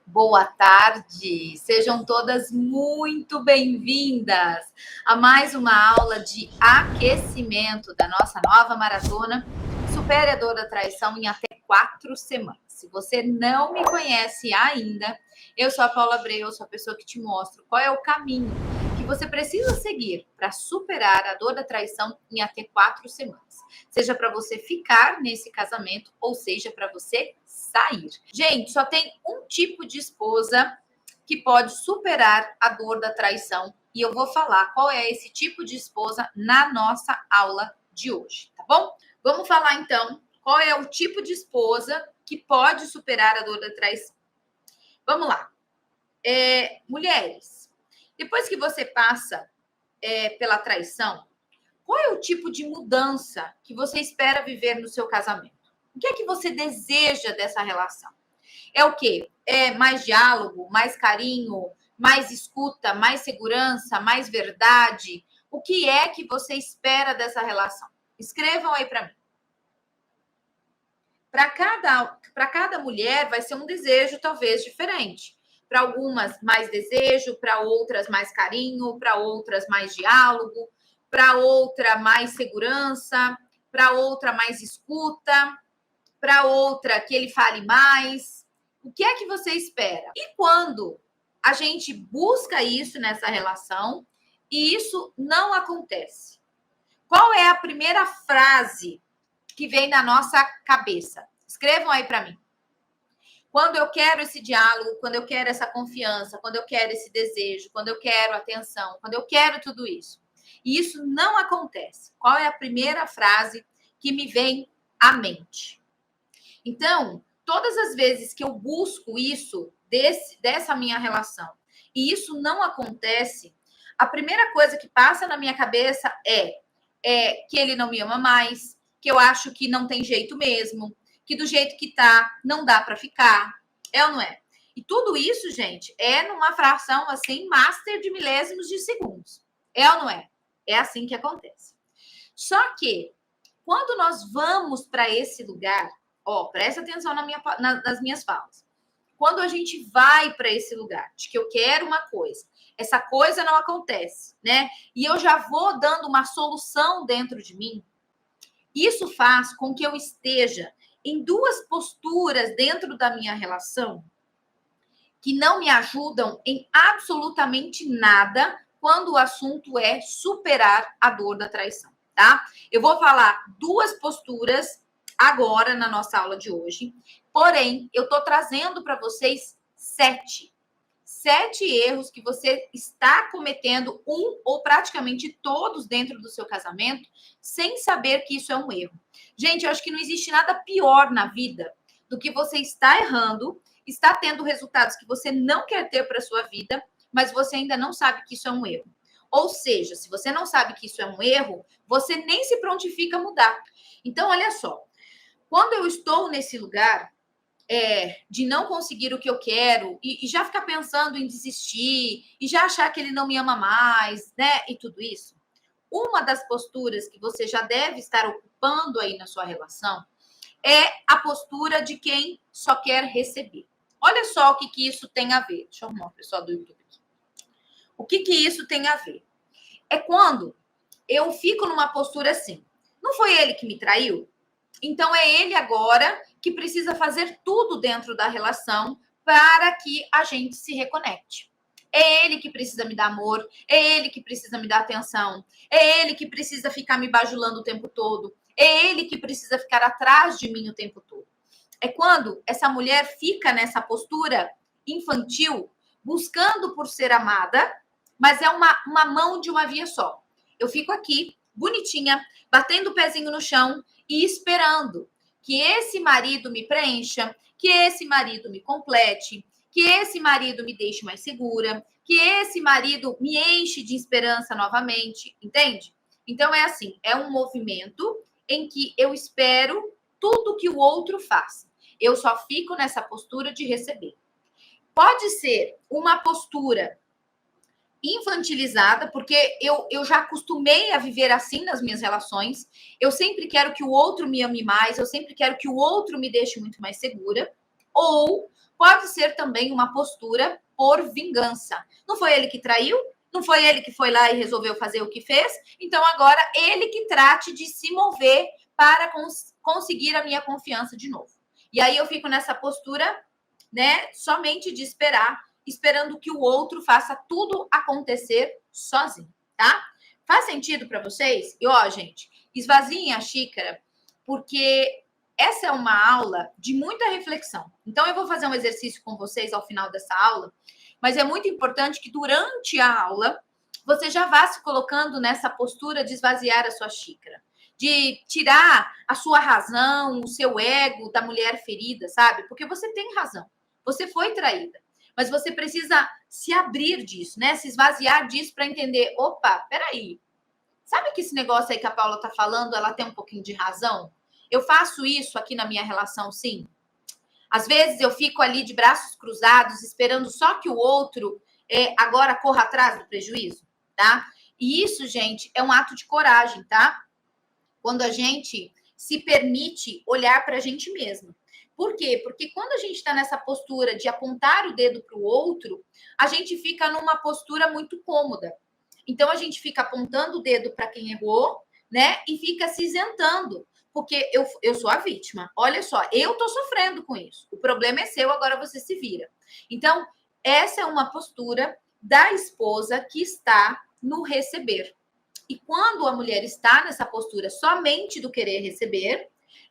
Boa tarde, sejam todas muito bem-vindas a mais uma aula de aquecimento da nossa nova maratona Supere a Dor da Traição em até 4 semanas. Se você não me conhece ainda, eu sou a Paula Abreu, sou a pessoa que te mostra qual é o caminho que você precisa seguir para superar a dor da traição em até 4 semanas. Seja para você ficar nesse casamento ou seja para você sair. Gente, só tem um tipo de esposa que pode superar a dor da traição e eu vou falar qual é esse tipo de esposa na nossa aula de hoje, tá bom? Vamos falar então qual é o tipo de esposa que pode superar a dor da traição. Vamos lá. Mulheres, depois que você passa pela traição, qual é o tipo de mudança que você espera viver no seu casamento? O que é que você deseja dessa relação? É o quê? É mais diálogo, mais carinho, mais escuta, mais segurança, mais verdade? O que é que você espera dessa relação? Escrevam aí para mim. Para cada mulher vai ser um desejo talvez diferente. Para algumas mais desejo, para outras mais carinho, para outras mais diálogo, para outra mais segurança, para outra mais escuta, para outra que ele fale mais. O que é que você espera? E quando a gente busca isso nessa relação e isso não acontece? Qual é a primeira frase que vem na nossa cabeça? Escrevam aí para mim. Quando eu quero esse diálogo, quando eu quero essa confiança, quando eu quero esse desejo, quando eu quero atenção, quando eu quero tudo isso, e isso não acontece, qual é a primeira frase que me vem à mente? Então, todas as vezes que eu busco isso dessa minha relação e isso não acontece, a primeira coisa que passa na minha cabeça é que ele não me ama mais, que eu acho que não tem jeito mesmo, que do jeito que tá, não dá para ficar. É ou não é? E tudo isso, gente, é numa fração assim, master de milésimos de segundos. É ou não é? É assim que acontece. Só que, quando nós vamos para esse lugar, presta atenção nas minhas falas. Quando a gente vai para esse lugar de que eu quero uma coisa, essa coisa não acontece, né? E eu já vou dando uma solução dentro de mim, isso faz com que eu esteja em duas posturas dentro da minha relação que não me ajudam em absolutamente nada quando o assunto é superar a dor da traição, tá? Eu vou falar duas posturas agora na nossa aula de hoje, porém, eu tô trazendo para vocês sete erros que você está cometendo, um ou praticamente todos dentro do seu casamento, sem saber que isso é um erro. Gente, eu acho que não existe nada pior na vida do que você estar errando, está tendo resultados que você não quer ter para sua vida, mas você ainda não sabe que isso é um erro. Ou seja, se você não sabe que isso é um erro, você nem se prontifica a mudar. Então, olha só, quando eu estou nesse lugar de não conseguir o que eu quero e já ficar pensando em desistir e já achar que ele não me ama mais, né? E tudo isso. Uma das posturas que você já deve estar ocupando aí na sua relação é a postura de quem só quer receber. Olha só o que isso tem a ver. Deixa eu arrumar o pessoal do YouTube aqui. O que isso tem a ver? É quando eu fico numa postura assim. Não foi ele que me traiu? Então é ele agora que precisa fazer tudo dentro da relação para que a gente se reconecte. É ele que precisa me dar amor, é ele que precisa me dar atenção, é ele que precisa ficar me bajulando o tempo todo, é ele que precisa ficar atrás de mim o tempo todo. É quando essa mulher fica nessa postura infantil, buscando por ser amada, mas é uma mão de uma via só. Eu fico aqui, bonitinha, batendo o pezinho no chão e esperando que esse marido me preencha, que esse marido me complete, que esse marido me deixe mais segura, que esse marido me enche de esperança novamente, entende? Então é assim, é um movimento em que eu espero tudo que o outro faça. Eu só fico nessa postura de receber. Pode ser uma postura infantilizada, porque eu já acostumei a viver assim nas minhas relações. Eu sempre quero que o outro me ame mais, eu sempre quero que o outro me deixe muito mais segura. Ou pode ser também uma postura por vingança. Não foi ele que traiu? Não foi ele que foi lá e resolveu fazer o que fez? Então, agora, ele que trate de se mover para conseguir a minha confiança de novo. E aí eu fico nessa postura, né, somente de esperar, esperando que o outro faça tudo acontecer sozinho, tá? Faz sentido para vocês? E, ó, gente, esvaziem a xícara, porque essa é uma aula de muita reflexão. Então, eu vou fazer um exercício com vocês ao final dessa aula, mas é muito importante que durante a aula você já vá se colocando nessa postura de esvaziar a sua xícara, de tirar a sua razão, o seu ego da mulher ferida, sabe? Porque você tem razão, você foi traída, mas você precisa se abrir disso, né? Se esvaziar disso para entender, opa, peraí, sabe que esse negócio aí que a Paula tá falando, ela tem um pouquinho de razão? Eu faço isso aqui na minha relação, sim. Às vezes eu fico ali de braços cruzados, esperando só que o outro agora corra atrás do prejuízo, tá? E isso, gente, é um ato de coragem, tá? Quando a gente se permite olhar para a gente mesma. Por quê? Porque quando a gente está nessa postura de apontar o dedo para o outro, a gente fica numa postura muito cômoda. Então, a gente fica apontando o dedo para quem errou, né? E fica se isentando. Porque eu sou a vítima. Olha só, eu tô sofrendo com isso. O problema é seu, agora você se vira. Então, essa é uma postura da esposa que está no receber. E quando a mulher está nessa postura somente do querer receber,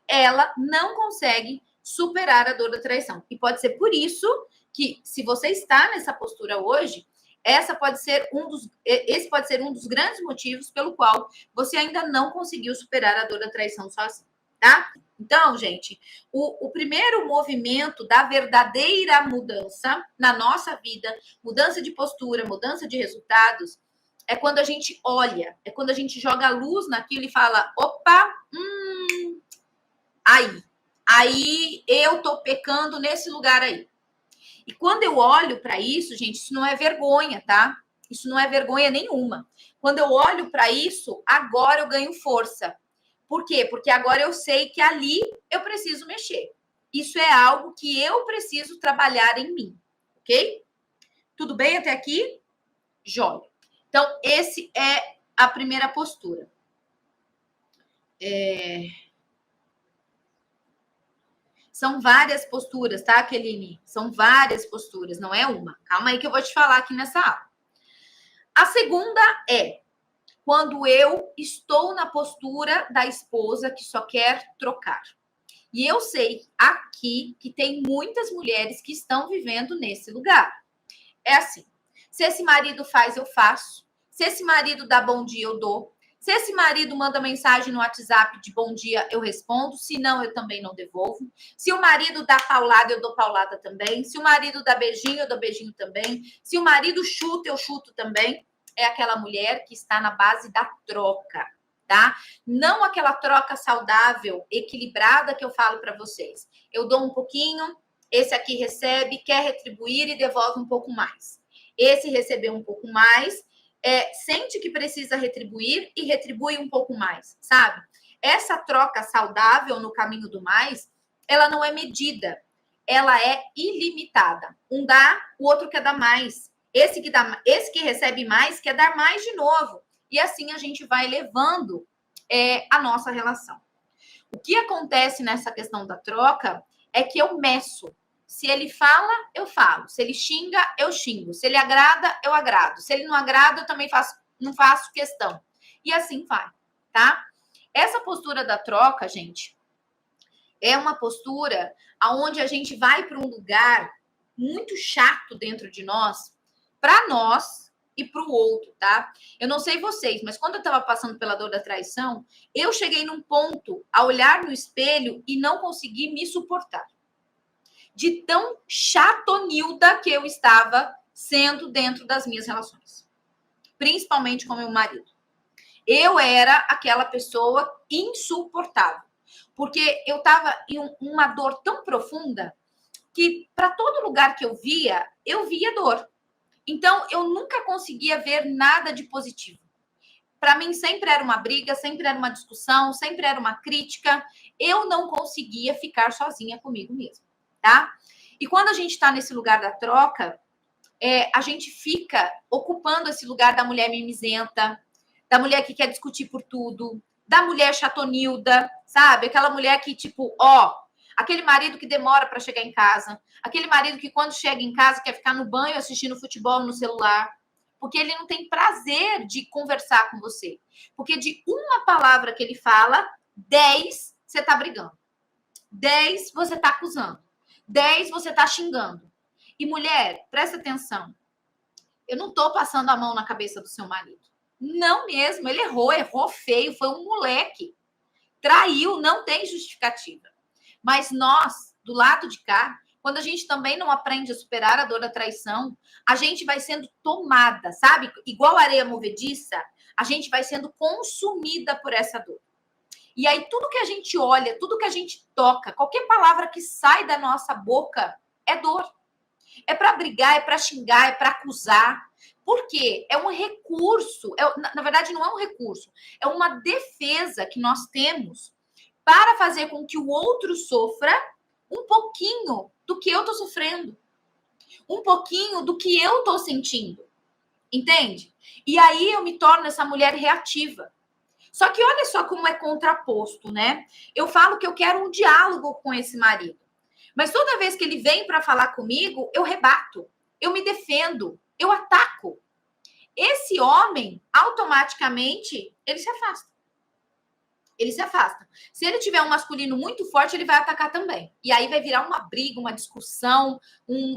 ela não consegue superar a dor da traição. E pode ser por isso que, se você está nessa postura hoje, esse pode ser um dos grandes motivos pelo qual você ainda não conseguiu superar a dor da traição sozinho, tá? Então, gente, o primeiro movimento da verdadeira mudança na nossa vida, mudança de postura, mudança de resultados, é quando a gente olha, é quando a gente joga a luz naquilo e fala, opa, aí eu tô pecando nesse lugar aí. E quando eu olho para isso, gente, isso não é vergonha, tá? Isso não é vergonha nenhuma. Quando eu olho para isso, agora eu ganho força. Por quê? Porque agora eu sei que ali eu preciso mexer. Isso é algo que eu preciso trabalhar em mim, ok? Tudo bem até aqui? Jóia. Então, esse é a primeira postura. São várias posturas, tá, Keline? São várias posturas, não é uma. Calma aí que eu vou te falar aqui nessa aula. A segunda é quando eu estou na postura da esposa que só quer trocar. E eu sei aqui que tem muitas mulheres que estão vivendo nesse lugar. É assim, se esse marido faz, eu faço. Se esse marido dá bom dia, eu dou. Se esse marido manda mensagem no WhatsApp de bom dia, eu respondo. Se não, eu também não devolvo. Se o marido dá paulada, eu dou paulada também. Se o marido dá beijinho, eu dou beijinho também. Se o marido chuta, eu chuto também. É aquela mulher que está na base da troca, tá? Não aquela troca saudável, equilibrada que eu falo para vocês. Eu dou um pouquinho, esse aqui recebe, quer retribuir e devolve um pouco mais. Esse recebeu um pouco mais, sente que precisa retribuir e retribui um pouco mais, sabe? Essa troca saudável no caminho do mais, ela não é medida, ela é ilimitada. Um dá, o outro quer dar mais. Esse que recebe mais quer dar mais de novo. E assim a gente vai levando a nossa relação. O que acontece nessa questão da troca é que eu meço. Se ele fala, eu falo. Se ele xinga, eu xingo. Se ele agrada, eu agrado. Se ele não agrada, eu também não faço questão. E assim vai, tá? Essa postura da troca, gente, é uma postura onde a gente vai para um lugar muito chato dentro de nós, para nós e para o outro, tá? Eu não sei vocês, mas quando eu estava passando pela dor da traição, eu cheguei num ponto a olhar no espelho e não conseguir me suportar. De tão chatonilda que eu estava sendo dentro das minhas relações. Principalmente com meu marido. Eu era aquela pessoa insuportável. Porque eu estava em uma dor tão profunda que para todo lugar que eu via dor. Então, eu nunca conseguia ver nada de positivo. Para mim, sempre era uma briga, sempre era uma discussão, sempre era uma crítica. Eu não conseguia ficar sozinha comigo mesma, tá? E quando a gente está nesse lugar da troca, a gente fica ocupando esse lugar da mulher mimizenta, da mulher que quer discutir por tudo, da mulher chatonilda, sabe? Aquela mulher que, tipo, aquele marido que demora para chegar em casa, aquele marido que quando chega em casa quer ficar no banho assistindo futebol no celular, porque ele não tem prazer de conversar com você. Porque de uma palavra que ele fala, 10 você tá brigando. 10 você tá acusando. 10 você tá xingando. E mulher, presta atenção. Eu não tô passando a mão na cabeça do seu marido. Não mesmo, ele errou feio, foi um moleque. Traiu, não tem justificativa. Mas nós, do lado de cá, quando a gente também não aprende a superar a dor da traição, a gente vai sendo tomada, sabe? Igual areia movediça, a gente vai sendo consumida por essa dor. E aí tudo que a gente olha, tudo que a gente toca, qualquer palavra que sai da nossa boca é dor. É para brigar, é para xingar, é para acusar. Por quê? É um recurso. Na verdade, não é um recurso. É uma defesa que nós temos para fazer com que o outro sofra um pouquinho do que eu estou sofrendo. Um pouquinho do que eu estou sentindo. Entende? E aí eu me torno essa mulher reativa. Só que olha só como é contraposto, né? Eu falo que eu quero um diálogo com esse marido. Mas toda vez que ele vem para falar comigo, eu rebato, eu me defendo, eu ataco. Esse homem, automaticamente, ele se afasta. Ele se afasta. Se ele tiver um masculino muito forte, ele vai atacar também. E aí vai virar uma briga, uma discussão,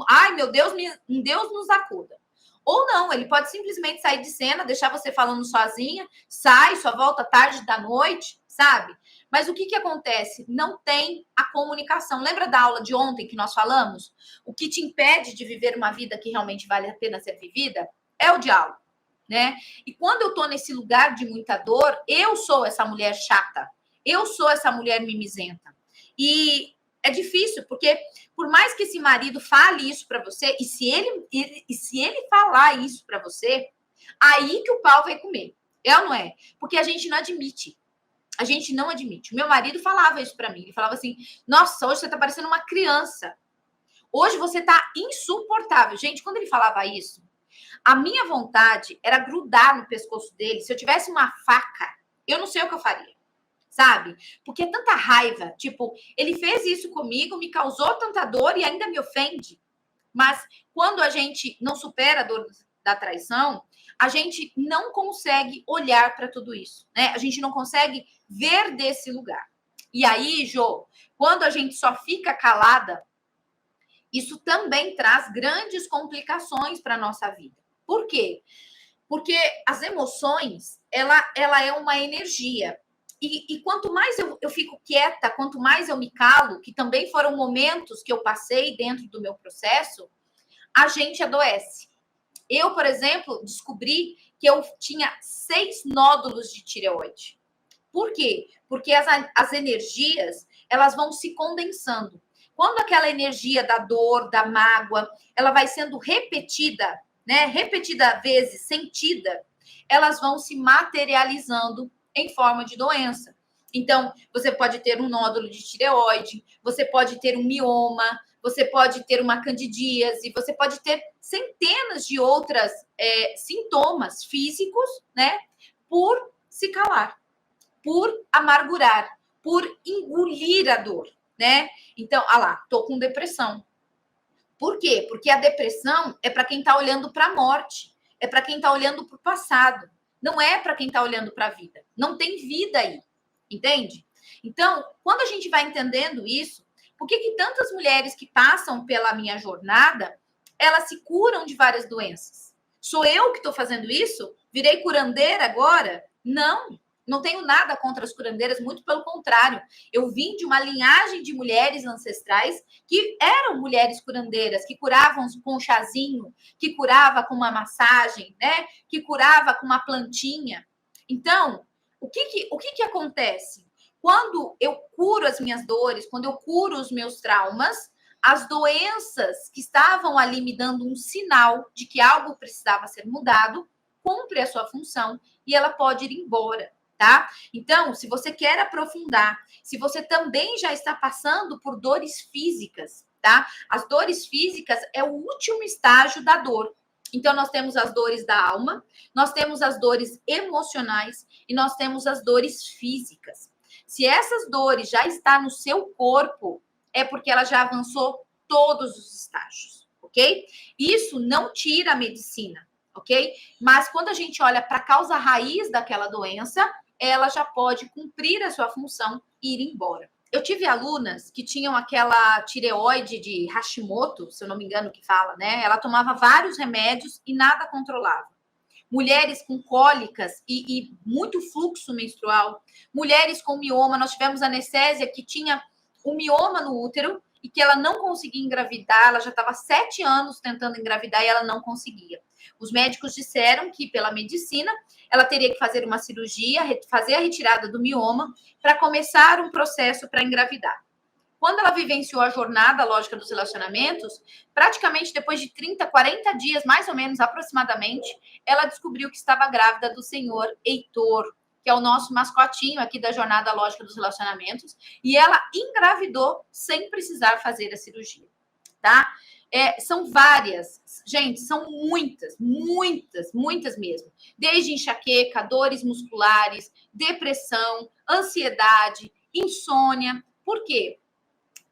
ai meu Deus, um Deus nos acuda. Ou não, ele pode simplesmente sair de cena, deixar você falando sozinha, sai, só volta tarde da noite, sabe? Mas o que acontece? Não tem a comunicação. Lembra da aula de ontem que nós falamos? O que te impede de viver uma vida que realmente vale a pena ser vivida é o diálogo, né? E quando eu tô nesse lugar de muita dor, eu sou essa mulher chata. Eu sou essa mulher mimizenta. E é difícil, porque por mais que esse marido fale isso para você, e se ele falar isso para você, aí que o pau vai comer. É ou não é? Porque a gente não admite. A gente não admite. O meu marido falava isso para mim. Ele falava assim: nossa, hoje você tá parecendo uma criança. Hoje você tá insuportável. Gente, quando ele falava isso, a minha vontade era grudar no pescoço dele. Se eu tivesse uma faca, eu não sei o que eu faria. Sabe? Porque é tanta raiva. Tipo, ele fez isso comigo, me causou tanta dor e ainda me ofende. Mas quando a gente não supera a dor da traição, a gente não consegue olhar para tudo isso, né? A gente não consegue ver desse lugar. E aí, Jô, quando a gente só fica calada, isso também traz grandes complicações para a nossa vida. Por quê? Porque as emoções, ela é uma energia. E quanto mais eu fico quieta, quanto mais eu me calo, que também foram momentos que eu passei dentro do meu processo, a gente adoece. Eu, por exemplo, descobri que eu tinha 6 nódulos de tireoide. Por quê? Porque as energias, elas vão se condensando. Quando aquela energia da dor, da mágoa, ela vai sendo repetida, né? Repetida vezes, sentida, elas vão se materializando em forma de doença. Então, você pode ter um nódulo de tireoide, você pode ter um mioma, você pode ter uma candidíase, você pode ter centenas de outras sintomas físicos, né? Por se calar, por amargurar, por engolir a dor, né? Então, tô com depressão. Por quê? Porque a depressão é para quem está olhando para a morte, é para quem está olhando para o passado, não é para quem está olhando para a vida. Não tem vida aí, entende? Então, quando a gente vai entendendo isso, por que tantas mulheres que passam pela minha jornada, elas se curam de várias doenças? Sou eu que estou fazendo isso? Virei curandeira agora? Não. Não tenho nada contra as curandeiras, muito pelo contrário. Eu vim de uma linhagem de mulheres ancestrais que eram mulheres curandeiras, que curavam com um chazinho, que curava com uma massagem, né? Que curava com uma plantinha. Então, o que acontece? Quando eu curo as minhas dores, quando eu curo os meus traumas, as doenças que estavam ali me dando um sinal de que algo precisava ser mudado, cumpre a sua função e ela pode ir embora. Tá? Então, se você quer aprofundar, se você também já está passando por dores físicas, tá? As dores físicas é o último estágio da dor. Então, nós temos as dores da alma, nós temos as dores emocionais e nós temos as dores físicas. Se essas dores já estão no seu corpo, é porque ela já avançou todos os estágios, ok? Isso não tira a medicina, ok? Mas quando a gente olha para a causa raiz daquela doença, ela já pode cumprir a sua função e ir embora. Eu tive alunas que tinham aquela tireoide de Hashimoto, se eu não me engano que fala, né? Ela tomava vários remédios e nada controlava. Mulheres com cólicas e muito fluxo menstrual. Mulheres com mioma. Nós tivemos anestésia que tinha um mioma no útero e que ela não conseguia engravidar. Ela já estava 7 anos tentando engravidar e ela não conseguia. Os médicos disseram que, pela medicina, ela teria que fazer uma cirurgia, fazer a retirada do mioma para começar um processo para engravidar. Quando ela vivenciou a jornada lógica dos relacionamentos, praticamente depois de 30, 40 dias, mais ou menos, aproximadamente, ela descobriu que estava grávida do senhor Heitor, que é o nosso mascotinho aqui da jornada lógica dos relacionamentos, e ela engravidou sem precisar fazer a cirurgia, tá? São várias, gente, são muitas mesmo. Desde enxaqueca, dores musculares, depressão, ansiedade, insônia. Por quê?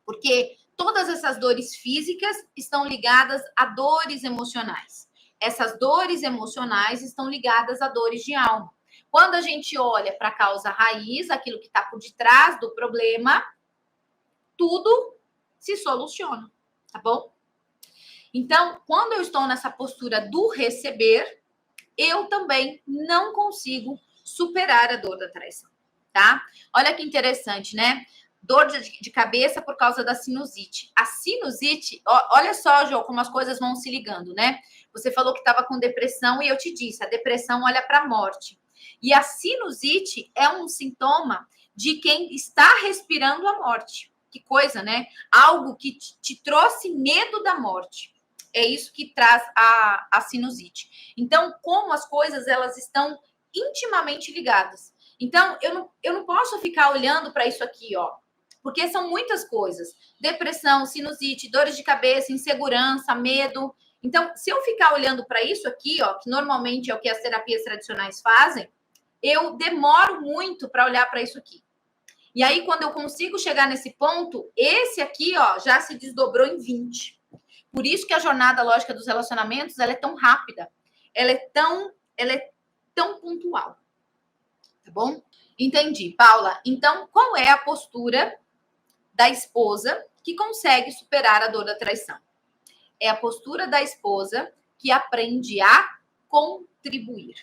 Porque todas essas dores físicas estão ligadas a dores emocionais. Essas dores emocionais estão ligadas a dores de alma. Quando a gente olha para a causa raiz, aquilo que está por detrás do problema, tudo se soluciona, tá bom? Então, quando eu estou nessa postura do receber, eu também não consigo superar a dor da traição, tá? Olha que interessante, né? Dor de cabeça por causa da sinusite. A sinusite, olha só, Jô, como as coisas vão se ligando, né? Você falou que estava com depressão e eu te disse, a depressão olha para a morte. E a sinusite é um sintoma de quem está respirando a morte. Que coisa, né? Algo que te trouxe medo da morte. É isso que traz a sinusite. Então, como as coisas elas estão intimamente ligadas. Então, eu não posso ficar olhando para isso aqui, ó. Porque são muitas coisas. Depressão, sinusite, dores de cabeça, insegurança, medo. Então, se eu ficar olhando para isso aqui, ó, que normalmente é o que as terapias tradicionais fazem, eu demoro muito para olhar para isso aqui. E aí, quando eu consigo chegar nesse ponto, esse aqui, ó, já se desdobrou em 20. Por isso que a jornada lógica dos relacionamentos, ela é tão rápida. Ela é tão pontual. Tá bom? Entendi, Paula. Então, qual é a postura da esposa que consegue superar a dor da traição? É a postura da esposa que aprende a contribuir.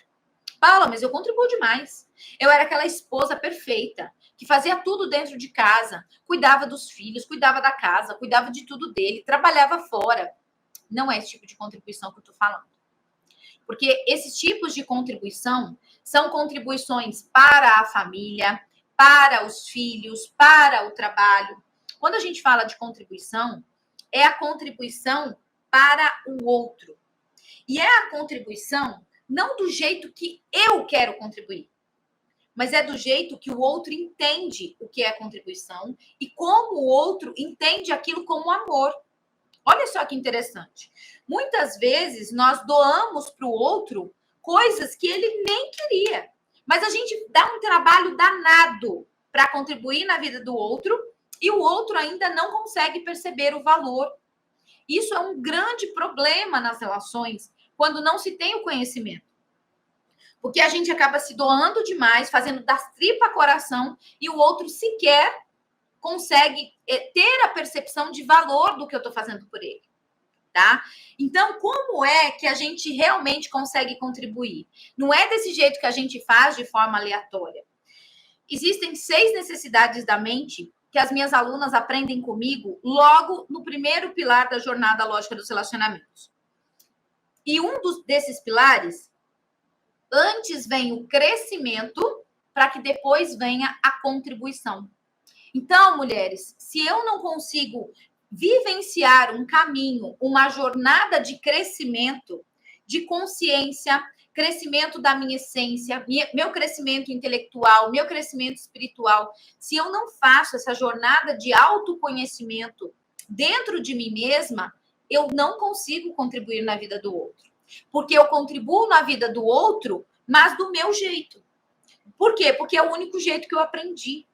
Paula, mas eu contribuo demais. Eu era aquela esposa perfeita, que fazia tudo dentro de casa, cuidava dos filhos, cuidava da casa, cuidava de tudo dele, trabalhava fora. Não é esse tipo de contribuição que eu estou falando. Porque esses tipos de contribuição são contribuições para a família, para os filhos, para o trabalho. Quando a gente fala de contribuição, é a contribuição para o outro. E é a contribuição não do jeito que eu quero contribuir, mas é do jeito que o outro entende o que é contribuição e como o outro entende aquilo como amor. Olha só que interessante. Muitas vezes nós doamos para o outro coisas que ele nem queria, mas a gente dá um trabalho danado para contribuir na vida do outro e o outro ainda não consegue perceber o valor. Isso é um grande problema nas relações quando não se tem o conhecimento. Porque a gente acaba se doando demais, fazendo das tripas coração e o outro sequer consegue ter a percepção de valor do que eu estou fazendo por ele, tá? Então, como é que a gente realmente consegue contribuir? Não é desse jeito que a gente faz de forma aleatória. Existem 6 necessidades da mente que as minhas alunas aprendem comigo logo no primeiro pilar da jornada lógica dos relacionamentos. E desses pilares, antes vem o crescimento para que depois venha a contribuição. Então, mulheres, se eu não consigo vivenciar um caminho, uma jornada de crescimento, de consciência, crescimento da minha essência, meu crescimento intelectual, meu crescimento espiritual, se eu não faço essa jornada de autoconhecimento dentro de mim mesma, eu não consigo contribuir na vida do outro. Porque eu contribuo na vida do outro, mas do meu jeito. Por quê? Porque é o único jeito que eu aprendi.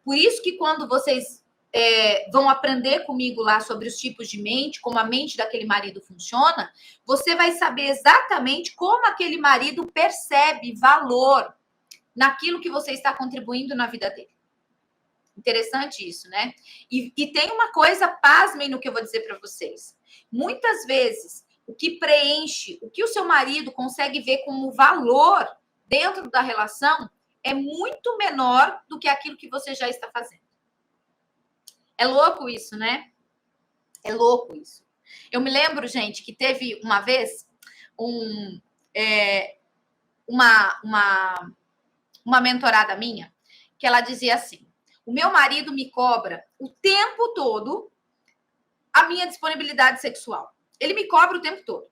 Por isso que quando vocês vão aprender comigo lá sobre os tipos de mente, como a mente daquele marido funciona, você vai saber exatamente como aquele marido percebe valor naquilo que você está contribuindo na vida dele. Interessante isso, né? E tem uma coisa, pasmem no que eu vou dizer para vocês. Muitas vezes, o que preenche, o que o seu marido consegue ver como valor dentro da relação é muito menor do que aquilo que você já está fazendo. É louco isso, né? É louco isso. Eu me lembro, gente, que teve uma vez uma mentorada minha que ela dizia assim: o meu marido me cobra o tempo todo a minha disponibilidade sexual. Ele me cobra o tempo todo.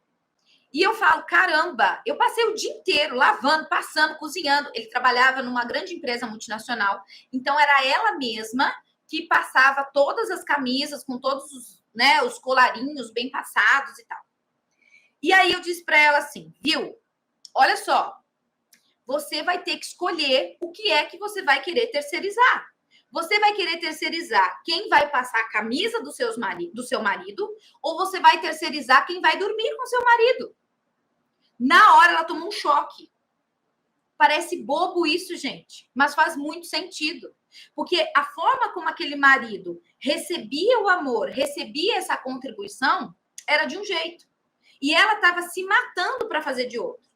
E eu falo, caramba, eu passei o dia inteiro lavando, passando, cozinhando. Ele trabalhava numa grande empresa multinacional, então era ela mesma que passava todas as camisas com todos os, né, os colarinhos bem passados e tal. E aí eu disse para ela assim, viu? Olha só, você vai ter que escolher o que é que você vai querer terceirizar. Você vai querer terceirizar quem vai passar a camisa do seu marido, ou você vai terceirizar quem vai dormir com seu marido? Na hora ela tomou um choque. Parece bobo isso, gente, mas faz muito sentido. Porque a forma como aquele marido recebia o amor, recebia essa contribuição, era de um jeito. E ela estava se matando para fazer de outro.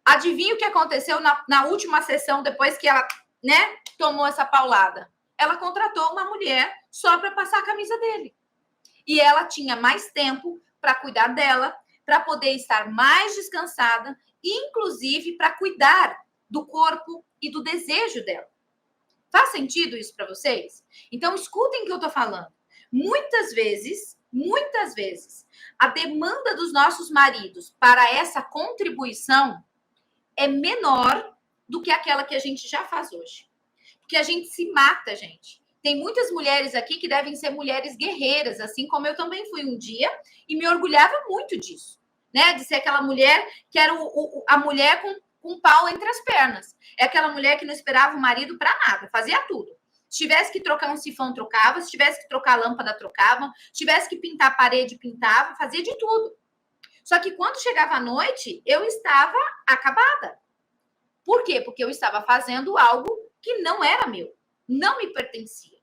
Adivinha o que aconteceu na última sessão, depois que ela, né, tomou essa paulada? Ela contratou uma mulher só para passar a camisa dele. E ela tinha mais tempo para cuidar dela, para poder estar mais descansada, inclusive para cuidar do corpo e do desejo dela. Faz sentido isso para vocês? Então, escutem o que eu estou falando. Muitas vezes, a demanda dos nossos maridos para essa contribuição é menor do que aquela que a gente já faz hoje. Porque a gente se mata, gente. Tem muitas mulheres aqui que devem ser mulheres guerreiras, assim como eu também fui um dia, e me orgulhava muito disso, né? De ser aquela mulher que era a mulher com pau entre as pernas. É aquela mulher que não esperava o marido para nada, fazia tudo. Se tivesse que trocar um sifão, trocava. Se tivesse que trocar a lâmpada, trocava. Se tivesse que pintar a parede, pintava. Fazia de tudo. Só que quando chegava a noite, eu estava acabada. Por quê? Porque eu estava fazendo algo que não era meu, não me pertencia.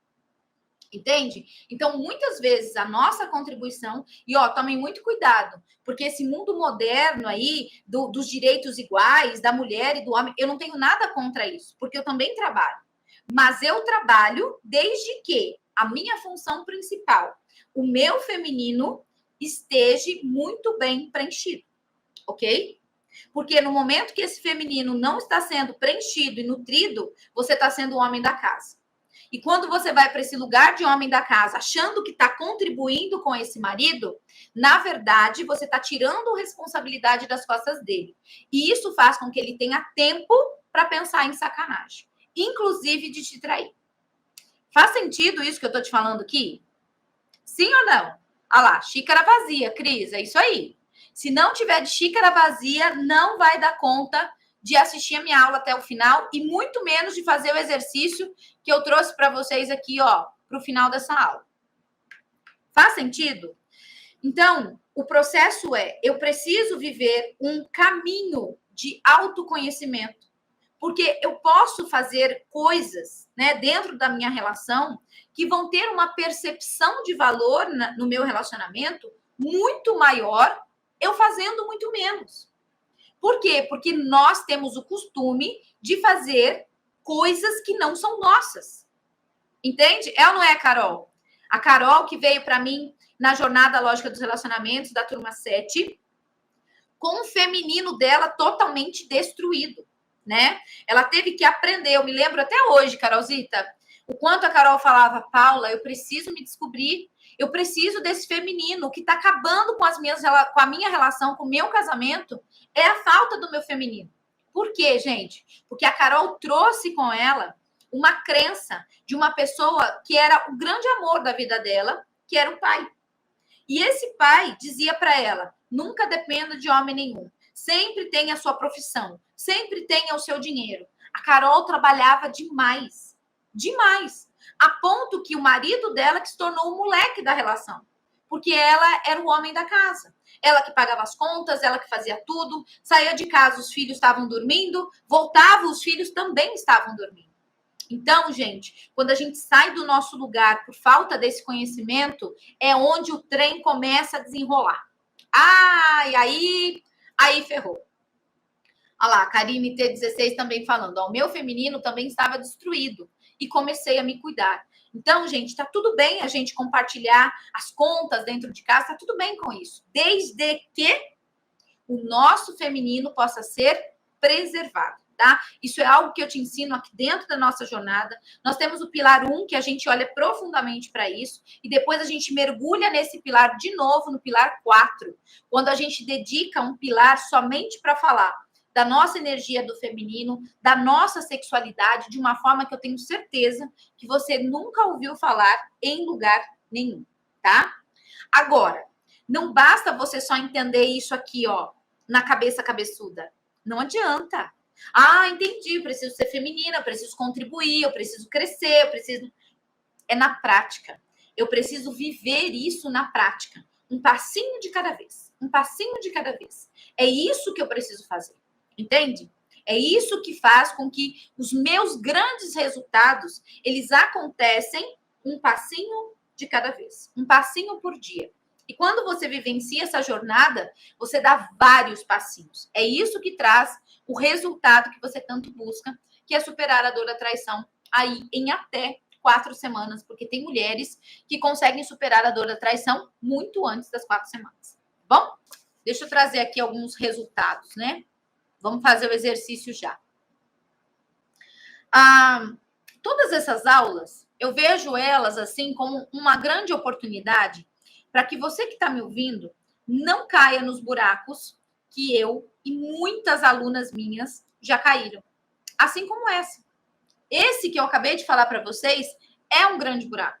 Entende? Então, muitas vezes, a nossa contribuição... E, tomem muito cuidado, porque esse mundo moderno aí, dos direitos iguais, da mulher e do homem, eu não tenho nada contra isso, porque eu também trabalho. Mas eu trabalho desde que a minha função principal, o meu feminino, esteja muito bem preenchido, ok? Porque no momento que esse feminino não está sendo preenchido e nutrido, você está sendo o homem da casa. E quando você vai para esse lugar de homem da casa, achando que está contribuindo com esse marido, na verdade, você está tirando responsabilidade das costas dele. E isso faz com que ele tenha tempo para pensar em sacanagem, inclusive de te trair. Faz sentido isso que eu estou te falando aqui? Sim ou não? Olha lá, xícara vazia, Cris, é isso aí. Se não tiver de xícara vazia, não vai dar conta de assistir a minha aula até o final e muito menos de fazer o exercício que eu trouxe para vocês aqui, para o final dessa aula. Faz sentido? Então, o processo eu preciso viver um caminho de autoconhecimento, porque eu posso fazer coisas, né, dentro da minha relação que vão ter uma percepção de valor no meu relacionamento muito maior, eu fazendo muito menos. Por quê? Porque nós temos o costume de fazer coisas que não são nossas. Entende? É ou não é, Carol? A Carol que veio para mim na jornada lógica dos relacionamentos da turma 7, com o feminino dela totalmente destruído, né? Ela teve que aprender, eu me lembro até hoje, Carolzita, o quanto a Carol falava, Paula, eu preciso me descobrir, eu preciso desse feminino, o que está acabando com a minha relação, com o meu casamento, é a falta do meu feminino. Por quê, gente? Porque a Carol trouxe com ela uma crença de uma pessoa que era o grande amor da vida dela, que era o pai. E esse pai dizia para ela: nunca dependa de homem nenhum. Sempre tenha a sua profissão. Sempre tenha o seu dinheiro. A Carol trabalhava demais. Demais. A ponto que o marido dela que se tornou o moleque da relação. Porque ela era o homem da casa. Ela que pagava as contas, ela que fazia tudo. Saía de casa, os filhos estavam dormindo. Voltava, os filhos também estavam dormindo. Então, gente, quando a gente sai do nosso lugar por falta desse conhecimento, é onde o trem começa a desenrolar. Ah, e aí ferrou. Olha lá, a Karine T16 também falando. Ó, o meu feminino também estava destruído e comecei a me cuidar. Então, gente, tá tudo bem a gente compartilhar as contas dentro de casa, tá tudo bem com isso, desde que o nosso feminino possa ser preservado. Tá? Isso é algo que eu te ensino aqui dentro da nossa jornada. Nós temos o pilar 1, que a gente olha profundamente para isso, e depois a gente mergulha nesse pilar de novo, no pilar 4, quando a gente dedica um pilar somente para falar da nossa energia do feminino, da nossa sexualidade, de uma forma que eu tenho certeza que você nunca ouviu falar em lugar nenhum, tá? Agora, não basta você só entender isso aqui, ó, na cabeça cabeçuda. Não adianta. Ah, entendi, eu preciso ser feminina, eu preciso contribuir, eu preciso crescer, eu preciso... É na prática. Eu preciso viver isso na prática. Um passinho de cada vez. Um passinho de cada vez. É isso que eu preciso fazer. Entende? É isso que faz com que os meus grandes resultados, eles acontecem um passinho de cada vez. Um passinho por dia. E quando você vivencia essa jornada, você dá vários passinhos. É isso que traz o resultado que você tanto busca, que é superar a dor da traição aí em até 4 semanas, porque tem mulheres que conseguem superar a dor da traição muito antes das 4 semanas. Bom, deixa eu trazer aqui alguns resultados, né? Vamos fazer o exercício já. Todas essas aulas, eu vejo elas assim como uma grande oportunidade para que você que está me ouvindo não caia nos buracos que eu e muitas alunas minhas já caíram. Assim como essa. Esse que eu acabei de falar para vocês é um grande buraco.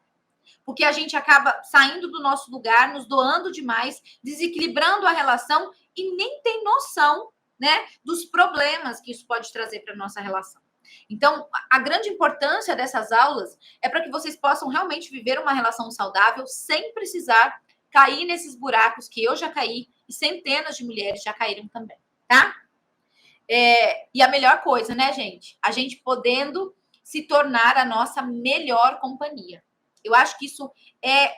Porque a gente acaba saindo do nosso lugar, nos doando demais, desequilibrando a relação e nem tem noção, né, dos problemas que isso pode trazer para a nossa relação. Então, a grande importância dessas aulas é para que vocês possam realmente viver uma relação saudável sem precisar cair nesses buracos que eu já caí e centenas de mulheres já caíram também, tá? E a melhor coisa, né, gente? A gente podendo se tornar a nossa melhor companhia. Eu acho que isso é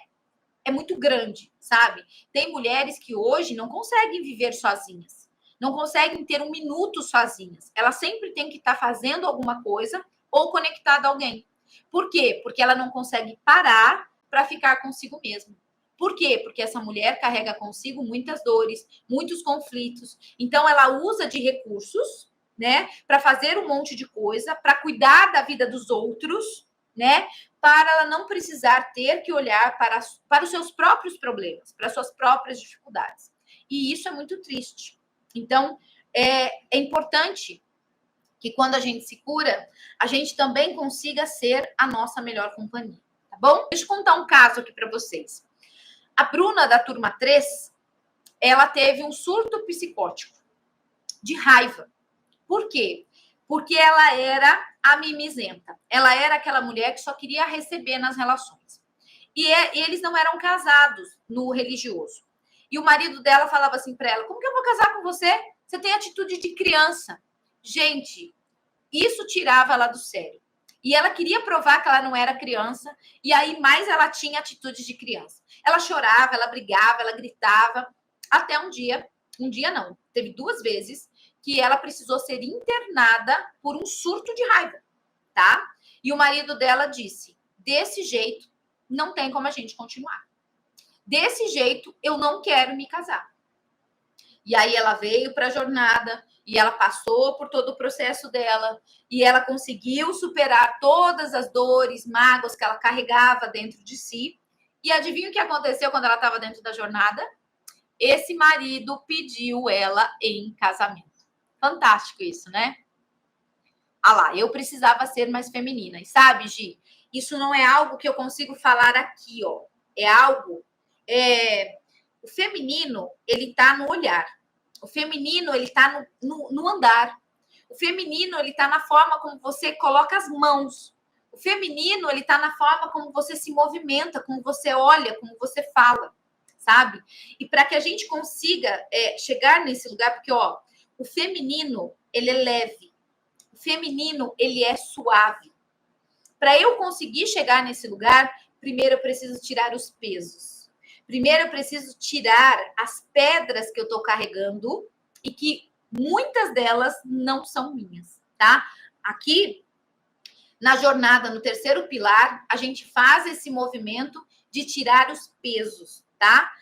muito grande, sabe? Tem mulheres que hoje não conseguem viver sozinhas, não conseguem ter um minuto sozinhas. Ela sempre tem que estar fazendo alguma coisa ou conectada a alguém. Por quê? Porque ela não consegue parar para ficar consigo mesma. Por quê? Porque essa mulher carrega consigo muitas dores, muitos conflitos. Então, ela usa de recursos, né, para fazer um monte de coisa, para cuidar da vida dos outros, né, para ela não precisar ter que olhar para os seus próprios problemas, para as suas próprias dificuldades. E isso é muito triste. Então, é importante que quando a gente se cura, a gente também consiga ser a nossa melhor companhia, tá bom? Deixa eu contar um caso aqui para vocês. A Bruna, da turma 3, ela teve um surto psicótico de raiva. Por quê? Porque ela era a mimizenta. Ela era aquela mulher que só queria receber nas relações. E eles não eram casados no religioso. E o marido dela falava assim para ela: como que eu vou casar com você? Você tem atitude de criança. Gente, isso tirava ela do sério. E ela queria provar que ela não era criança, e aí mais ela tinha atitudes de criança. Ela chorava, ela brigava, ela gritava, até um dia não, teve 2 vezes, que ela precisou ser internada por um surto de raiva, tá? E o marido dela disse: desse jeito, não tem como a gente continuar. Desse jeito, eu não quero me casar. E aí ela veio para a jornada, e ela passou por todo o processo dela, e ela conseguiu superar todas as dores, mágoas que ela carregava dentro de si. E adivinha o que aconteceu quando ela estava dentro da jornada? Esse marido pediu ela em casamento. Fantástico isso, né? Ah lá, eu precisava ser mais feminina. E sabe, Gi, isso não é algo que eu consigo falar aqui, ó. é algo... o feminino, ele tá no olhar. O feminino, ele tá no andar. O feminino, ele tá na forma como você coloca as mãos. O feminino, ele tá na forma como você se movimenta, como você olha, como você fala, sabe? E para que a gente consiga chegar nesse lugar, porque, ó, o feminino, ele é leve. O feminino, ele é suave. Para eu conseguir chegar nesse lugar, primeiro eu preciso tirar os pesos. Primeiro eu preciso tirar as pedras que eu estou carregando e que muitas delas não são minhas, tá? Aqui, na jornada, no terceiro pilar, a gente faz esse movimento de tirar os pesos, tá?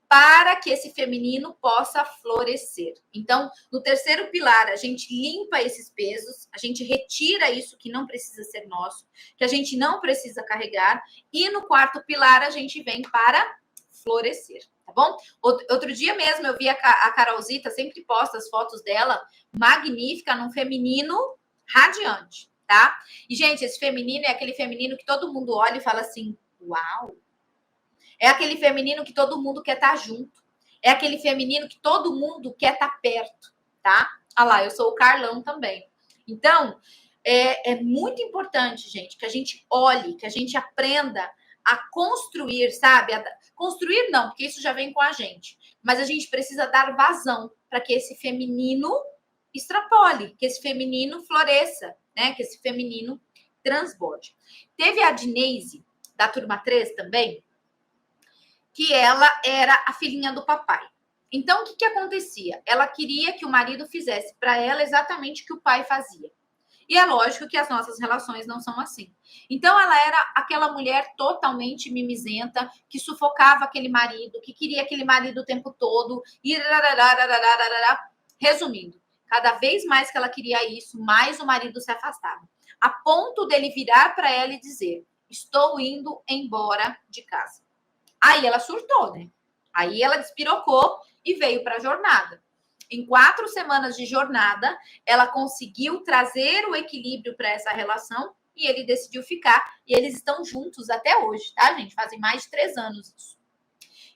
Para que esse feminino possa florescer. Então, no terceiro pilar, a gente limpa esses pesos, a gente retira isso que não precisa ser nosso, que a gente não precisa carregar, e no quarto pilar, a gente vem para florescer, tá bom? Outro dia mesmo, eu vi a Carolzita, sempre posta as fotos dela, magnífica, num feminino radiante, tá? E, gente, esse feminino é aquele feminino que todo mundo olha e fala assim, uau! É aquele feminino que todo mundo quer estar junto. É aquele feminino que todo mundo quer estar perto, tá? Olha lá, eu sou o Carlão também. Então, é muito importante, gente, que a gente olhe, que a gente aprenda a construir, sabe? Construir não, porque isso já vem com a gente. Mas a gente precisa dar vazão para que esse feminino extrapole, que esse feminino floresça, né? Que esse feminino transborde. Teve a Dineise, da turma 3 também, que ela era a filhinha do papai. Então, o que acontecia? Ela queria que o marido fizesse para ela exatamente o que o pai fazia. E é lógico que as nossas relações não são assim. Então, ela era aquela mulher totalmente mimizenta, que sufocava aquele marido, que queria aquele marido o tempo todo. E... Resumindo, cada vez mais que ela queria isso, mais o marido se afastava. A ponto dele virar para ela e dizer, estou indo embora de casa. Aí ela surtou, né? Aí ela despirocou e veio para a jornada. Em 4 semanas de jornada, ela conseguiu trazer o equilíbrio para essa relação e ele decidiu ficar. E eles estão juntos até hoje, tá, gente? Fazem mais de 3 anos isso.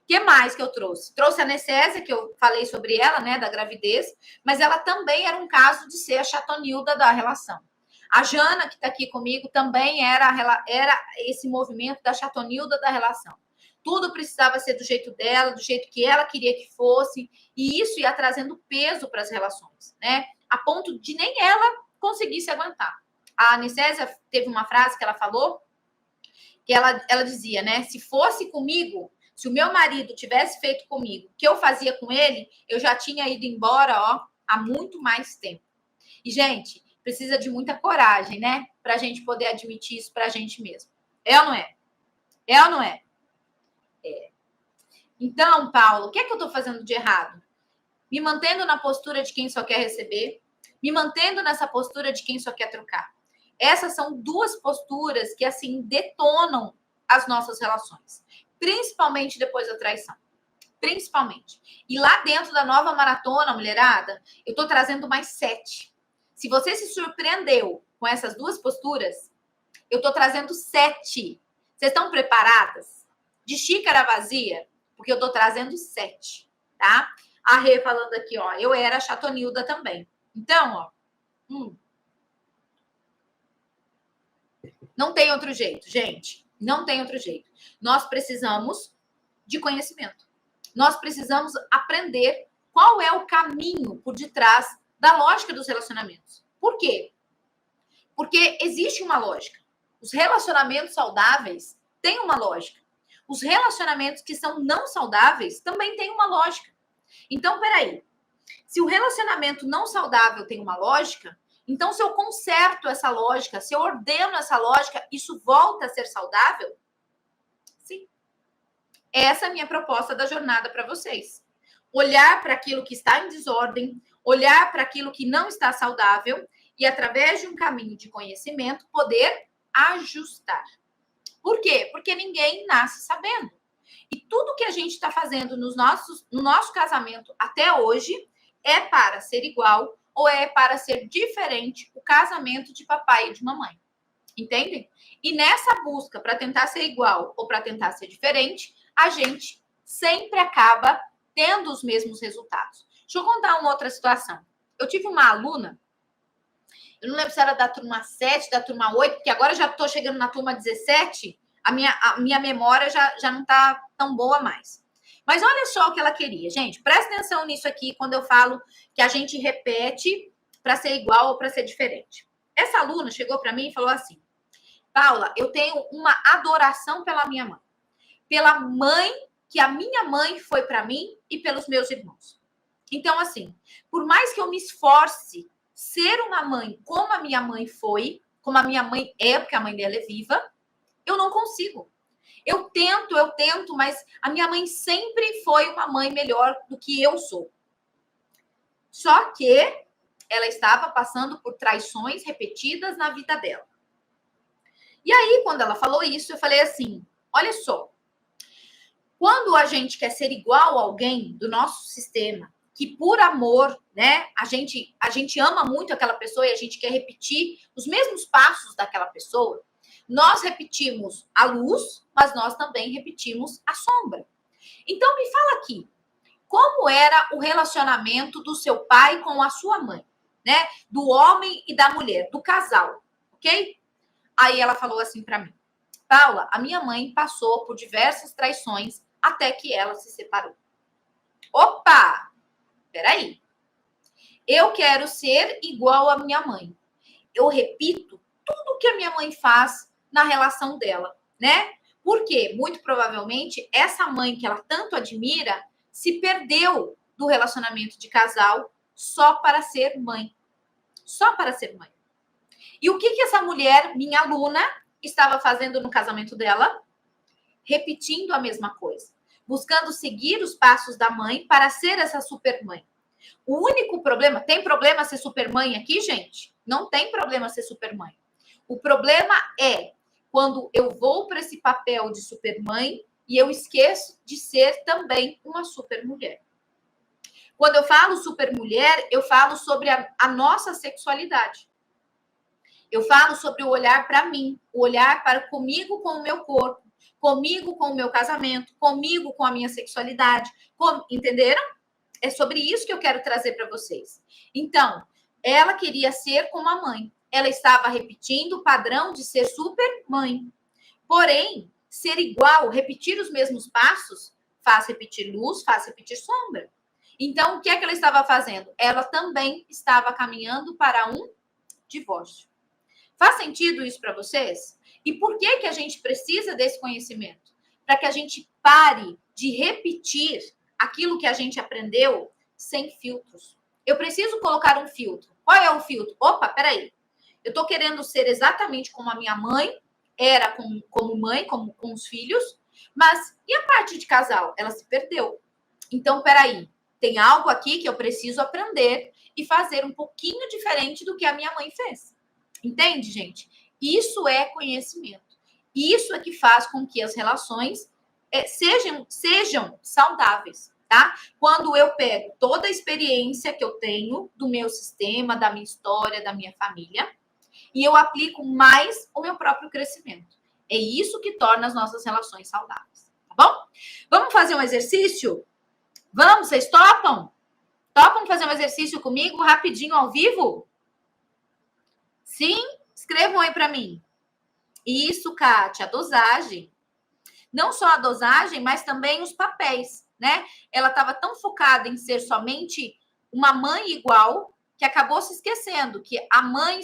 O que mais que eu trouxe? Trouxe a Necésia, que eu falei sobre ela, né, da gravidez, mas ela também era um caso de ser a chatonilda da relação. A Jana, que está aqui comigo, também era esse movimento da chatonilda da relação. Tudo precisava ser do jeito dela, do jeito que ela queria que fosse, e isso ia trazendo peso para as relações, né? A ponto de nem ela conseguir se aguentar. A Necésia teve uma frase que ela falou, que ela dizia, né? Se fosse comigo, se o meu marido tivesse feito comigo o que eu fazia com ele, eu já tinha ido embora, ó, há muito mais tempo. E, gente, precisa de muita coragem, né? Para a gente poder admitir isso para a gente mesmo. É ou não é? É ou não é? É. Então, Paulo, o que é que eu estou fazendo de errado? Me mantendo na postura de quem só quer receber, me mantendo nessa postura de quem só quer trocar. Essas são 2 posturas que, assim, detonam as nossas relações. Principalmente depois da traição. Principalmente. E lá dentro da nova maratona, mulherada, eu estou trazendo mais 7. Se você se surpreendeu com essas 2 posturas, eu estou trazendo 7. Vocês estão preparadas? De xícara vazia? Porque eu estou trazendo 7, tá? A Rê falando aqui, ó, eu era a chatonilda também. Então, ó, não tem outro jeito, gente. Não tem outro jeito. Nós precisamos de conhecimento. Nós precisamos aprender qual é o caminho por detrás da lógica dos relacionamentos. Por quê? Porque existe uma lógica. Os relacionamentos saudáveis têm uma lógica. Os relacionamentos que são não saudáveis também têm uma lógica. Então, peraí. Se o relacionamento não saudável tem uma lógica, então se eu conserto essa lógica, se eu ordeno essa lógica, isso volta a ser saudável? Sim. Essa é a minha proposta da jornada para vocês. Olhar para aquilo que está em desordem, olhar para aquilo que não está saudável e, através de um caminho de conhecimento, poder ajustar. Por quê? Porque ninguém nasce sabendo. E tudo que a gente está fazendo no nosso casamento até hoje é para ser igual ou é para ser diferente o casamento de papai e de mamãe. Entendem? E nessa busca para tentar ser igual ou para tentar ser diferente, a gente sempre acaba tendo os mesmos resultados. Deixa eu contar uma outra situação. Eu tive uma aluna, eu não lembro se era da turma 7, da turma 8, porque agora já estou chegando na turma 17, a minha memória já não está tão boa mais. Mas olha só o que ela queria. Gente, presta atenção nisso aqui quando eu falo que a gente repete para ser igual ou para ser diferente. Essa aluna chegou para mim e falou assim: Paula, eu tenho uma adoração pela minha mãe. Pela mãe que a minha mãe foi para mim e pelos meus irmãos. Então, assim, por mais que eu me esforce ser uma mãe como a minha mãe foi, como a minha mãe é, porque a mãe dela é viva, eu não consigo. Eu tento, mas a minha mãe sempre foi uma mãe melhor do que eu sou. Só que ela estava passando por traições repetidas na vida dela. E aí, quando ela falou isso, eu falei assim, olha só, quando a gente quer ser igual a alguém do nosso sistema, que por amor, né, a gente ama muito aquela pessoa e a gente quer repetir os mesmos passos daquela pessoa, nós repetimos a luz, mas nós também repetimos a sombra. Então, me fala aqui, como era o relacionamento do seu pai com a sua mãe, né? Do homem e da mulher, do casal, ok? Aí ela falou assim para mim, Paula, a minha mãe passou por diversas traições até que ela se separou. Opa! Peraí. Eu quero ser igual à minha mãe. Eu repito tudo que a minha mãe faz na relação dela, né? Porque, muito provavelmente, essa mãe que ela tanto admira se perdeu do relacionamento de casal só para ser mãe. Só para ser mãe. E o que essa mulher, minha aluna, estava fazendo no casamento dela? Repetindo a mesma coisa. Buscando seguir os passos da mãe para ser essa super mãe. O único problema... Tem problema ser super mãe aqui, gente? Não tem problema ser super mãe. O problema é quando eu vou para esse papel de super mãe e eu esqueço de ser também uma super mulher. Quando eu falo super mulher, eu falo sobre a nossa sexualidade. Eu falo sobre o olhar para mim, o olhar para comigo com o meu corpo, comigo com o meu casamento, comigo com a minha sexualidade. Entenderam? É sobre isso que eu quero trazer para vocês. Então, ela queria ser como a mãe. Ela estava repetindo o padrão de ser super mãe. Porém, ser igual, repetir os mesmos passos, faz repetir luz, faz repetir sombra. Então, o que é que ela estava fazendo? Ela também estava caminhando para um divórcio. Faz sentido isso para vocês? E por que a gente precisa desse conhecimento? Para que a gente pare de repetir aquilo que a gente aprendeu sem filtros. Eu preciso colocar um filtro. Qual é o filtro? Opa, peraí. Eu estou querendo ser exatamente como a minha mãe era como mãe, como com os filhos, mas e a parte de casal? Ela se perdeu. Então, peraí. Tem algo aqui que eu preciso aprender e fazer um pouquinho diferente do que a minha mãe fez. Entende, gente? Isso é conhecimento. Isso é que faz com que as relações sejam saudáveis, tá? Quando eu pego toda a experiência que eu tenho do meu sistema, da minha história, da minha família, e eu aplico mais o meu próprio crescimento. É isso que torna as nossas relações saudáveis, tá bom? Vamos fazer um exercício? Vamos, vocês topam? Topam fazer um exercício comigo rapidinho ao vivo? Sim? Escrevam aí para mim. Isso, Kátia, a dosagem. Não só a dosagem, mas também os papéis, né? Ela estava tão focada em ser somente uma mãe igual, que acabou se esquecendo que a mãe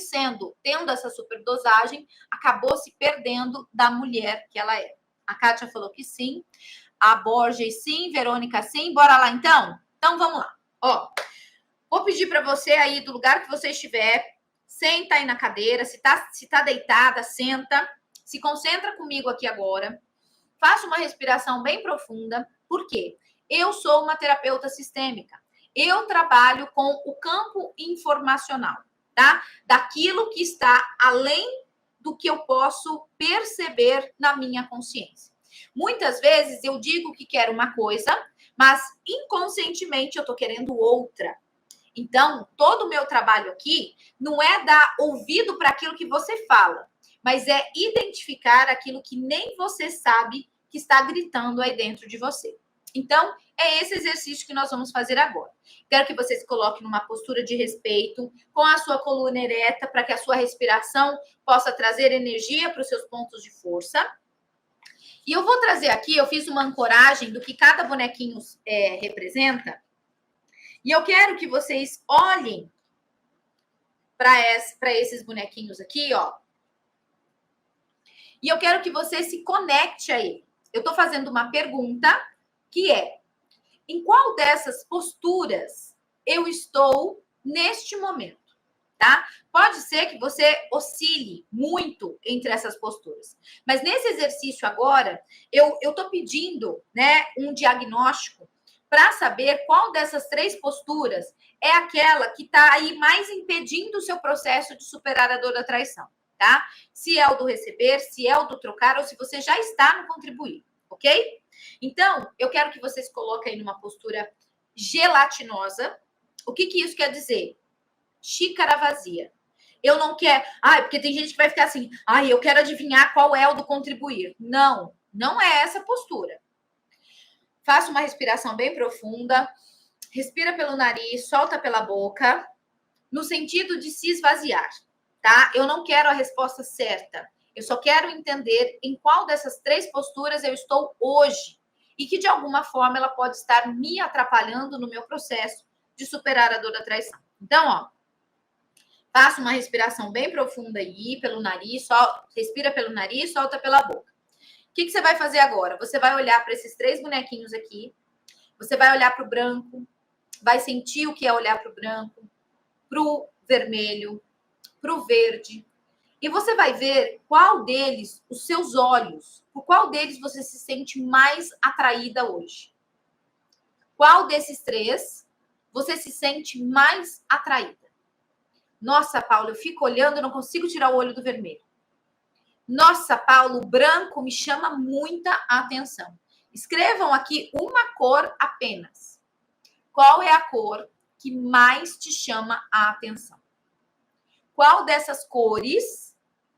tendo essa superdosagem, acabou se perdendo da mulher que ela é. A Kátia falou que sim, a Borges sim, Verônica sim. Bora lá, então? Então, vamos lá. Ó, vou pedir para você aí, do lugar que você estiver, senta aí na cadeira, se tá deitada, senta, se concentra comigo aqui agora, faça uma respiração bem profunda, por quê? Eu sou uma terapeuta sistêmica, eu trabalho com o campo informacional, tá? Daquilo que está além do que eu posso perceber na minha consciência. Muitas vezes eu digo que quero uma coisa, mas inconscientemente eu tô querendo outra. Então, todo o meu trabalho aqui não é dar ouvido para aquilo que você fala, mas é identificar aquilo que nem você sabe que que está gritando aí dentro de você. Então, é esse exercício que nós vamos fazer agora. Quero que você se coloque numa postura de respeito, com a sua coluna ereta, para que a sua respiração possa trazer energia para os seus pontos de força. E eu vou trazer aqui, eu fiz uma ancoragem do que cada bonequinho representa. E eu quero que vocês olhem para esses bonequinhos aqui, ó. E eu quero que você se conecte a ele. Eu estou fazendo uma pergunta que é: em qual dessas posturas eu estou neste momento? Tá? Pode ser que você oscile muito entre essas posturas. Mas nesse exercício agora, eu estou pedindo, né, um diagnóstico para saber qual dessas 3 posturas é aquela que está aí mais impedindo o seu processo de superar a dor da traição, tá? Se é o do receber, se é o do trocar ou se você já está no contribuir, ok? Então, eu quero que vocês coloquem aí numa postura gelatinosa. O que isso quer dizer? Xícara vazia. Eu não quero... porque tem gente que vai ficar assim, eu quero adivinhar qual é o do contribuir. Não, não é essa postura. Faça uma respiração bem profunda. Respira pelo nariz, solta pela boca, no sentido de se esvaziar, tá? Eu não quero a resposta certa. Eu só quero entender em qual dessas 3 posturas eu estou hoje e que, de alguma forma, ela pode estar me atrapalhando no meu processo de superar a dor da traição. Então, ó, faça uma respiração bem profunda aí, pelo nariz, respira pelo nariz, solta pela boca. O que você vai fazer agora? Você vai olhar para esses 3 bonequinhos aqui, você vai olhar para o branco, vai sentir o que é olhar para o branco, para o vermelho, para o verde, e você vai ver qual deles, os seus olhos, por qual deles você se sente mais atraída hoje. Qual desses 3 você se sente mais atraída? Nossa, Paulo, eu fico olhando e não consigo tirar o olho do vermelho. Nossa, Paulo, o branco me chama muita atenção. Escrevam aqui uma cor apenas. Qual é a cor que mais te chama a atenção? Qual dessas cores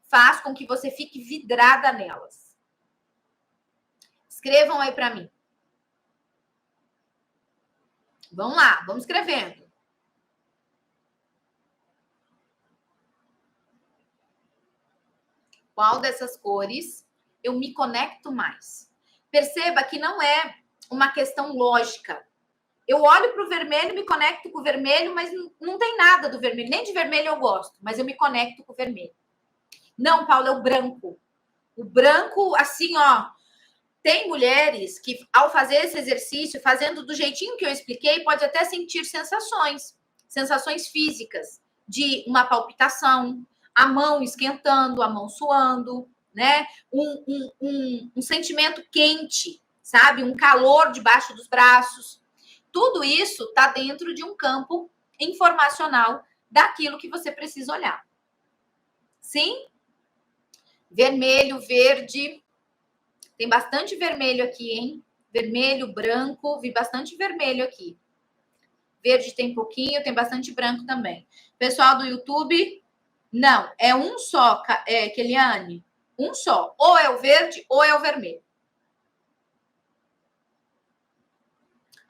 faz com que você fique vidrada nelas? Escrevam aí para mim. Vamos lá, vamos escrevendo. Qual dessas cores eu me conecto mais? Perceba que não é uma questão lógica. Eu olho para o vermelho, me conecto com o vermelho, mas não tem nada do vermelho. Nem de vermelho eu gosto, mas eu me conecto com o vermelho. Não, Paulo, é o branco. O branco, assim, ó. Tem mulheres que, ao fazer esse exercício, fazendo do jeitinho que eu expliquei, pode até sentir sensações físicas, de uma palpitação, a mão esquentando, a mão suando, né? Um sentimento quente, sabe? Um calor debaixo dos braços. Tudo isso está dentro de um campo informacional daquilo que você precisa olhar. Sim? Vermelho, verde. Tem bastante vermelho aqui, hein? Vermelho, branco. Vi bastante vermelho aqui. Verde tem pouquinho, tem bastante branco também. Pessoal do YouTube, não. É um só, Keliane. Um só. Ou é o verde ou é o vermelho.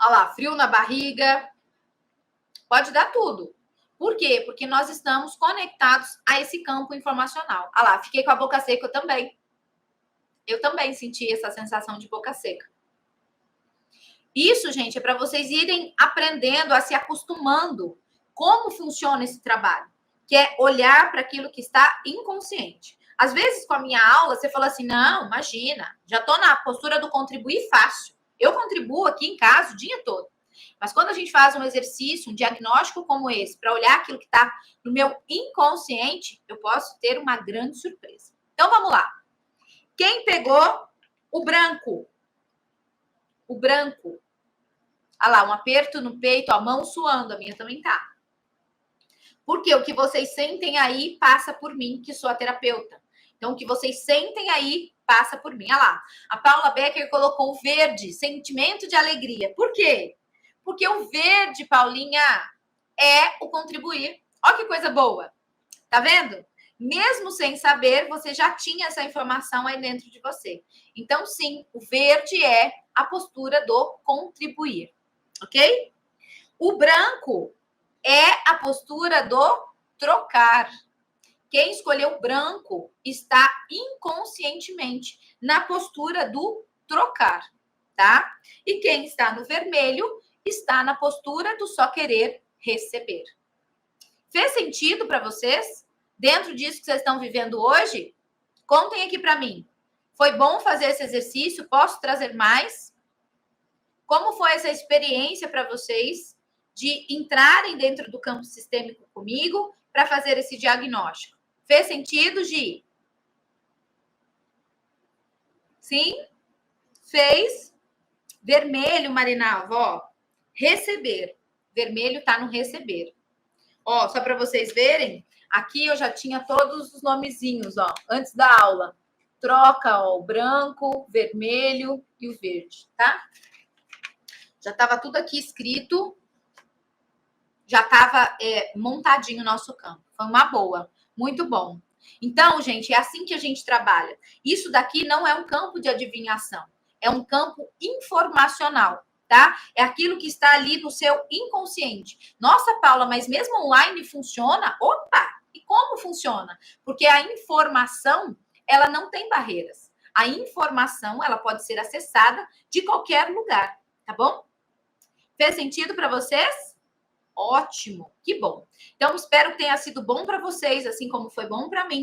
Olha lá, frio na barriga. Pode dar tudo. Por quê? Porque nós estamos conectados a esse campo informacional. Olha lá, fiquei com a boca seca eu também. Eu também senti essa sensação de boca seca. Isso, gente, é para vocês irem aprendendo a se acostumando como funciona esse trabalho, que é olhar para aquilo que está inconsciente. Às vezes, com a minha aula, você fala assim, não, imagina, já estou na postura do contribuir fácil. Eu contribuo aqui em casa o dia todo. Mas quando a gente faz um exercício, um diagnóstico como esse, para olhar aquilo que está no meu inconsciente, eu posso ter uma grande surpresa. Então, vamos lá. Quem pegou o branco? O branco. Olha lá, um aperto no peito, a mão suando, a minha também tá. Porque o que vocês sentem aí passa por mim, que sou a terapeuta. Então, o que vocês sentem aí passa por mim. Olha lá, a Paula Becker colocou o verde, sentimento de alegria. Por quê? Porque o verde, Paulinha, é o contribuir. Olha que coisa boa. Tá vendo? mesmo sem saber, você já tinha essa informação aí dentro de você. Então, sim, o verde é a postura do contribuir, ok? O branco é a postura do trocar. Quem escolheu branco está inconscientemente na postura do trocar, tá? E quem está no vermelho está na postura do só querer receber. Fez sentido para vocês? Dentro disso que vocês estão vivendo hoje? Contem aqui para mim. Foi bom fazer esse exercício? Posso trazer mais? Como foi essa experiência para vocês de entrarem dentro do campo sistêmico comigo para fazer esse diagnóstico? Fez sentido, Gi? Sim? Fez? Vermelho, Marinalva, ó. Receber. Vermelho tá no receber. Ó, só para vocês verem, aqui eu já tinha todos os nomezinhos, ó, antes da aula. Troca, ó, o branco, vermelho e o verde, tá? Já estava tudo aqui escrito, já estava montadinho o nosso campo. Foi uma boa, muito bom. Então, gente, é assim que a gente trabalha. Isso daqui não é um campo de adivinhação, é um campo informacional, tá? É aquilo que está ali no seu inconsciente. Nossa, Paula, mas mesmo online funciona? Opa! E como funciona? Porque a informação, ela não tem barreiras. A informação, ela pode ser acessada de qualquer lugar, tá bom? Fez sentido para vocês? Ótimo, que bom. Então, espero que tenha sido bom para vocês, assim como foi bom para mim.